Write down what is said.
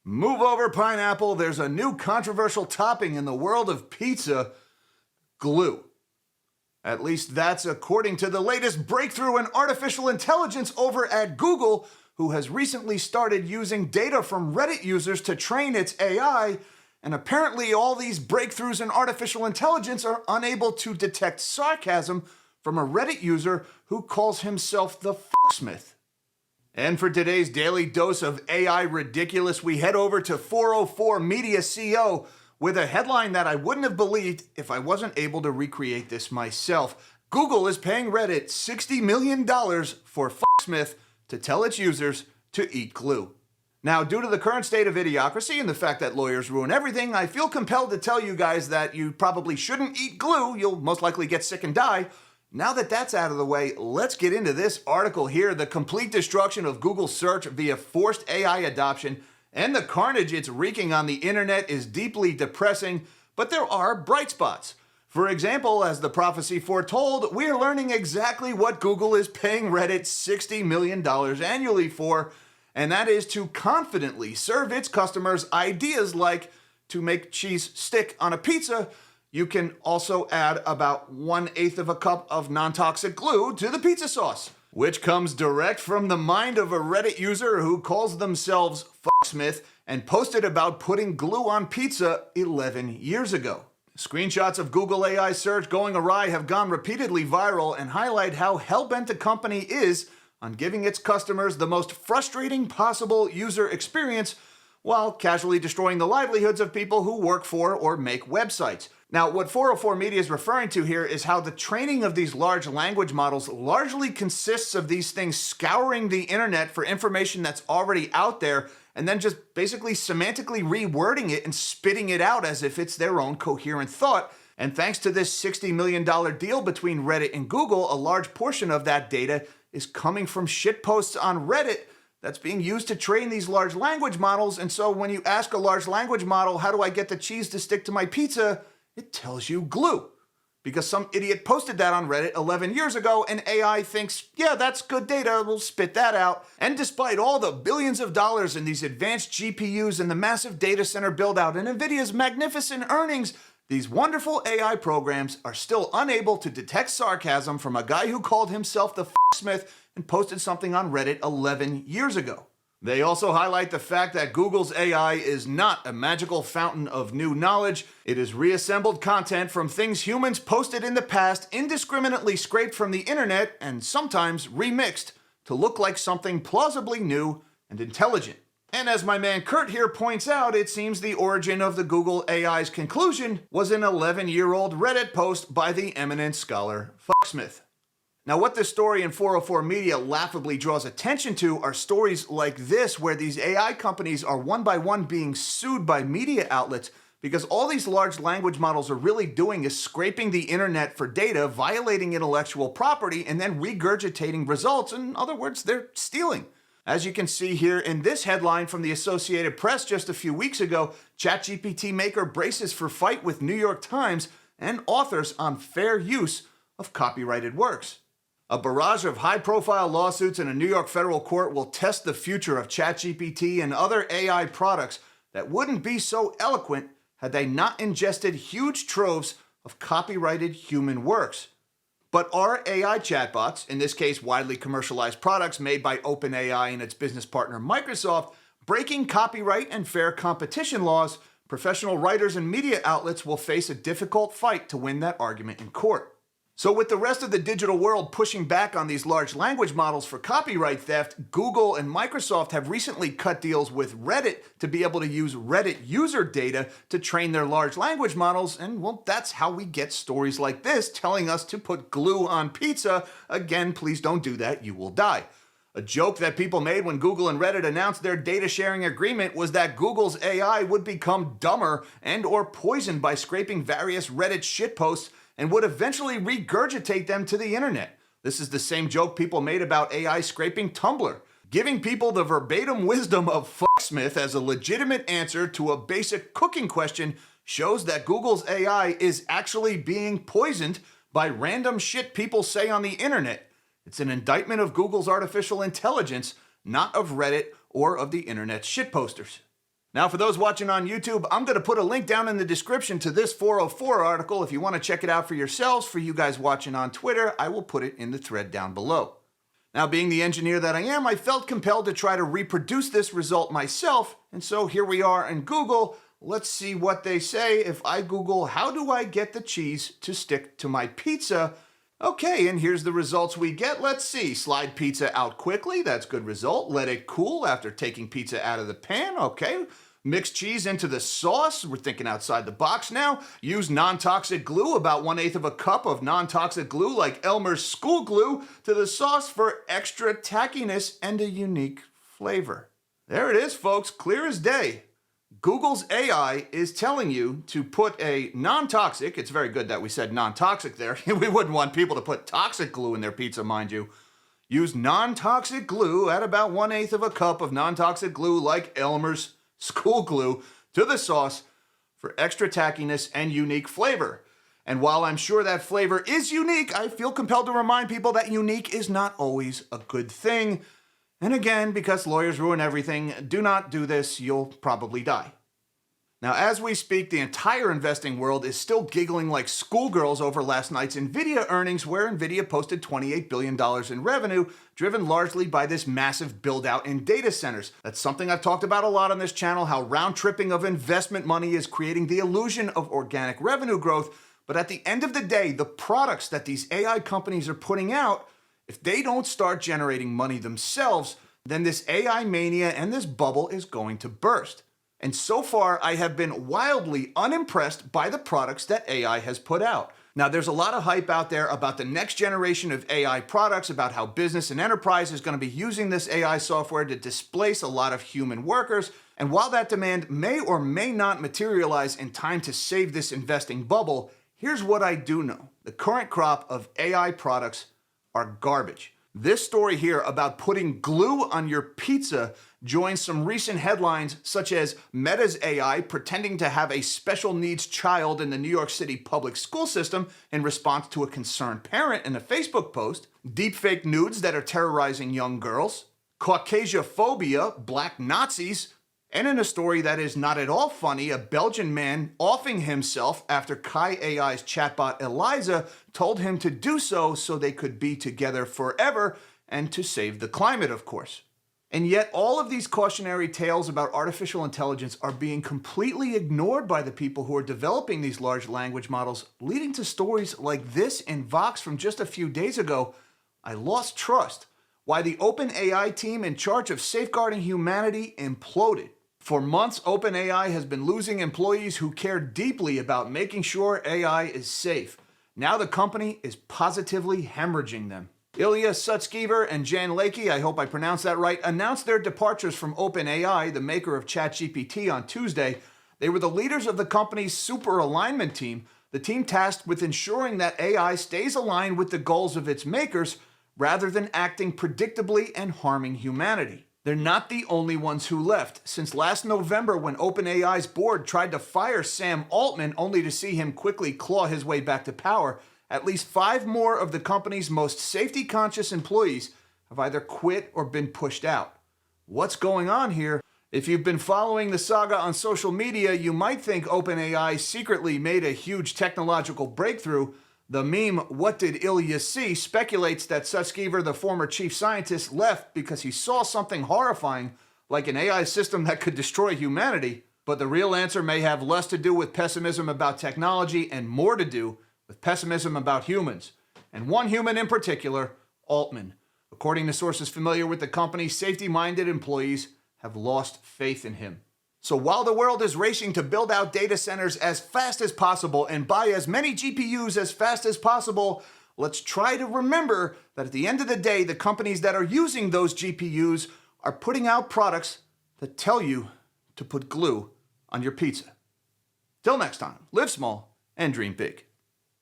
Move over, pineapple. There's a new controversial topping in the world of pizza: glue. At least that's according to the latest breakthrough in artificial intelligence over at Google, who has recently started using data from Reddit users to train its AI. And apparently all these breakthroughs in artificial intelligence are unable to detect sarcasm from a Reddit user who calls himself the ksmith. And for today's daily dose of AI ridiculous, we head over to 404 Media CO with a headline that I wouldn't have believed if I wasn't able to recreate this myself. Google is paying Reddit $60 million for ksmith to tell its users to eat glue. Now, due to the current state of idiocracy and the fact that lawyers ruin everything, I feel compelled to tell you guys that you probably shouldn't eat glue. You'll most likely get sick and die. Now that that's out of the way, let's get into this article here: the complete destruction of Google search via forced AI adoption and the carnage it's wreaking on the internet is deeply depressing, but there are bright spots. For example, as the prophecy foretold, we are learning exactly what Google is paying Reddit $60 million annually for, and that is to confidently serve its customers ideas like to make cheese stick on a pizza. You can also add about 1/8 of a cup of non-toxic glue to the pizza sauce, which comes direct from the mind of a Reddit user who calls themselves ksmith and posted about putting glue on pizza 11 years ago. Screenshots of Google AI search going awry have gone repeatedly viral and highlight how hell-bent the company is on giving its customers the most frustrating possible user experience while casually destroying the livelihoods of people who work for or make websites. Now, what 404 Media is referring to here is how the training of these large language models largely consists of these things scouring the internet for information that's already out there and then just basically semantically rewording it and spitting it out as if it's their own coherent thought. And thanks to this $60 million deal between Reddit and Google, a large portion of that data is coming from shitposts on Reddit that's being used to train these large language models. And so when you ask a large language model, how do I get the cheese to stick to my pizza? It tells you glue. Because some idiot posted that on Reddit 11 years ago, and AI thinks, yeah, that's good data, we'll spit that out. And despite all the billions of dollars in these advanced GPUs and the massive data center build-out and NVIDIA's magnificent earnings, these wonderful AI programs are still unable to detect sarcasm from a guy who called himself the ksmith and posted something on Reddit 11 years ago. They also highlight the fact that Google's AI is not a magical fountain of new knowledge. It is reassembled content from things humans posted in the past, indiscriminately scraped from the internet, and sometimes remixed to look like something plausibly new and intelligent. And as my man Kurt here points out, it seems the origin of the Google AI's conclusion was an 11-year-old Reddit post by the eminent scholar ksmith. Now, what this story in 404 Media laughably draws attention to are stories like this, where these AI companies are one by one being sued by media outlets because all these large language models are really doing is scraping the internet for data, violating intellectual property, and then regurgitating results. In other words, they're stealing. As you can see here in this headline from the Associated Press just a few weeks ago, ChatGPT maker braces for fight with New York Times and authors on fair use of copyrighted works. A barrage of high-profile lawsuits in a New York federal court will test the future of ChatGPT and other AI products that wouldn't be so eloquent had they not ingested huge troves of copyrighted human works. But are AI chatbots, in this case widely commercialized products made by OpenAI and its business partner Microsoft, breaking copyright and fair competition laws? Professional writers and media outlets will face a difficult fight to win that argument in court. So with the rest of the digital world pushing back on these large language models for copyright theft, Google and Microsoft have recently cut deals with Reddit to be able to use Reddit user data to train their large language models, and well, that's how we get stories like this telling us to put glue on pizza. Again, please don't do that, you will die. A joke that people made when Google and Reddit announced their data sharing agreement was that Google's AI would become dumber and or poisoned by scraping various Reddit shitposts and would eventually regurgitate them to the internet. This is the same joke people made about AI scraping Tumblr. Giving people the verbatim wisdom of ksmith as a legitimate answer to a basic cooking question shows that Google's AI is actually being poisoned by random shit people say on the internet. It's an indictment of Google's artificial intelligence, not of Reddit or of the internet's shitposters. Now, for those watching on YouTube, I'm going to put a link down in the description to this 404 article if you want to check it out for yourselves. For you guys watching on Twitter, I will put it in the thread down below. Now, being the engineer that I am, I felt compelled to try to reproduce this result myself, and so here we are in Google. Let's see what they say if I Google, how do I get the cheese to stick to my pizza? Okay, and here's the results we get. Let's see. Slide pizza out quickly. That's a good result. Let it cool after taking pizza out of the pan. Okay. Mix cheese into the sauce. We're thinking outside the box now. Use non-toxic glue, about 1/8 of a cup of non-toxic glue like Elmer's school glue to the sauce for extra tackiness and a unique flavor. There it is, folks. Clear as day. Google's AI is telling you to put a non-toxic, it's very good that we said non-toxic there. We wouldn't want people to put toxic glue in their pizza, mind you. Use non-toxic glue at about 1/8 of a cup of non-toxic glue like Elmer's school glue to the sauce for extra tackiness and unique flavor. And while I'm sure that flavor is unique, I feel compelled to remind people that unique is not always a good thing. And again, because lawyers ruin everything, do not do this, you'll probably die. Now, as we speak, the entire investing world is still giggling like schoolgirls over last night's Nvidia earnings, where Nvidia posted $28 billion in revenue, driven largely by this massive build-out in data centers. That's something I've talked about a lot on this channel, how round-tripping of investment money is creating the illusion of organic revenue growth. But at the end of the day, the products that these AI companies are putting out, if they don't start generating money themselves, then this AI mania and this bubble is going to burst. And so far, I have been wildly unimpressed by the products that AI has put out. Now, there's a lot of hype out there about the next generation of AI products, about how business and enterprise is going to be using this AI software to displace a lot of human workers. And while that demand may or may not materialize in time to save this investing bubble, here's what I do know. The current crop of AI products are garbage. This story here about putting glue on your pizza joins some recent headlines such as Meta's AI pretending to have a special needs child in the New York City public school system in response to a concerned parent in a Facebook post, deepfake nudes that are terrorizing young girls, Caucasophobia, black Nazis, and in a story that is not at all funny, a Belgian man offing himself after Kai AI's chatbot Eliza told him to do so they could be together forever and to save the climate, of course. And yet all of these cautionary tales about artificial intelligence are being completely ignored by the people who are developing these large language models, leading to stories like this in Vox from just a few days ago. I lost trust. Why the OpenAI team in charge of safeguarding humanity imploded. For months, OpenAI has been losing employees who care deeply about making sure AI is safe. Now the company is positively hemorrhaging them. Ilya Sutskever and Jan Leakey, I hope I pronounced that right, announced their departures from OpenAI, the maker of ChatGPT, on Tuesday. They were the leaders of the company's super alignment team, the team tasked with ensuring that AI stays aligned with the goals of its makers rather than acting predictably and harming humanity. They're not the only ones who left. Since last November, when OpenAI's board tried to fire Sam Altman only to see him quickly claw his way back to power, at least 5 more of the company's most safety-conscious employees have either quit or been pushed out. What's going on here? If you've been following the saga on social media, you might think OpenAI secretly made a huge technological breakthrough. The meme, "What did Ilya see?" speculates that Sutskever, the former chief scientist, left because he saw something horrifying, like an AI system that could destroy humanity. But the real answer may have less to do with pessimism about technology and more to do with pessimism about humans. And one human in particular, Altman. According to sources familiar with the company, safety-minded employees have lost faith in him. So while the world is racing to build out data centers as fast as possible and buy as many GPUs as fast as possible, let's try to remember that at the end of the day, the companies that are using those GPUs are putting out products that tell you to put glue on your pizza. Till next time, live small and dream big.